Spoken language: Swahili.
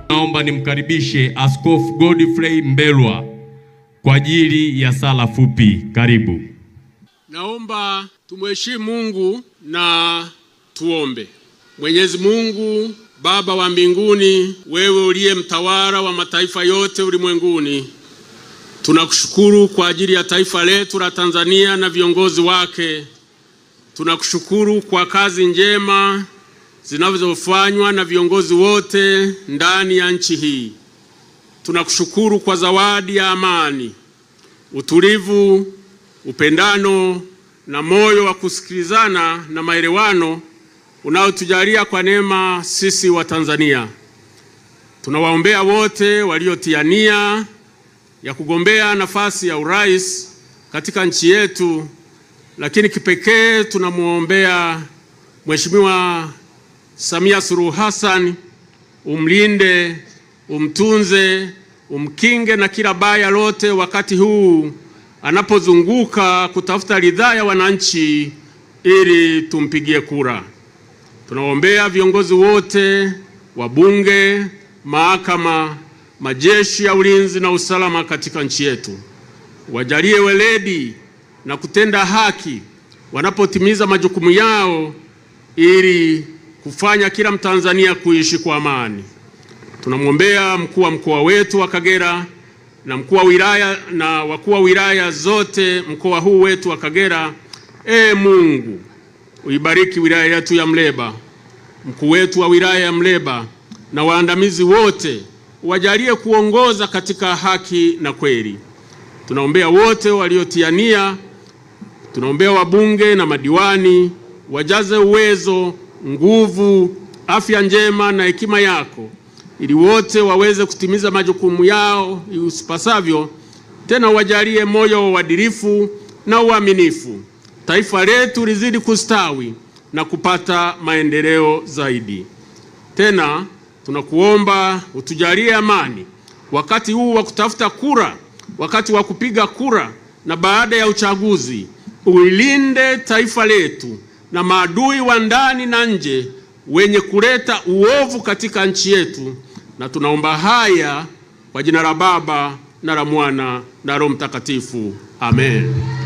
Naomba nimkaribishe Askofu Godfrey Mbelwa kwa ajili ya sala fupi. Karibu. Naomba tumheshimu Mungu na tuombe. Mwenyezi Mungu, Baba wa mbinguni, wewe uliye mtawala wa mataifa yote ulimwenguni, tunakushukuru kwa ajili ya taifa letu la Tanzania na viongozi wake. Tunakushukuru kwa kazi njema zinazofanywa na viongozi wote ndani ya nchi hii. Tunakushukuru kwa zawadi ya amani, utulivu, upendano na moyo wa kusikilizana na maelewano unaotujalia kwa neema sisi wa Tanzania. Tunawaombea wote waliotia nia ya kugombea nafasi ya urais katika nchi yetu, lakini kipekee tunamuombea Mheshimiwa Samia Suluhu Hassan, umlinde, umtunze, umkinge na kila baya lote wakati huu anapozunguka kutafuta ridhaa ya wananchi ili tumpigie kura. Tunaombea viongozi wote, wabunge, mahakama, majeshi ya ulinzi na usalama katika nchi yetu. Wajalie weledi na kutenda haki wanapotimiza majukumu yao ili kufanya kila Mtanzania kuishi kwa amani. Tunamwombea mkuu wa mkoa wetu wa Kagera na mkuu wa wilaya na wakuu wa wilaya zote mkoa huu wetu wa Kagera. Mungu, uibariki wilaya yetu ya Mleba, mkuu wetu wa wilaya ya Mleba na waandamizi wote, wajalie kuongoza katika haki na kweli. Tunaombea wote waliotia nia, tunaombea wabunge na madiwani, wajaze uwezo, nguvu, afya njema na hekima yako, ili wote waweze kutimiza majukumu yao ipasavyo. Tena wajalie moyo wa uadilifu na uaminifu. Taifa letu lizidi kustawi na kupata maendeleo zaidi. Tena tunakuomba utujalie amani wakati huu wa kutafuta kura, wakati wa kupiga kura na baada ya uchaguzi. Ulinde taifa letu na maadui wa ndani na nje wenye kuleta uovu katika nchi yetu, na tunaomba haya kwa jina la Baba na la Mwana na Roho Mtakatifu. Amen.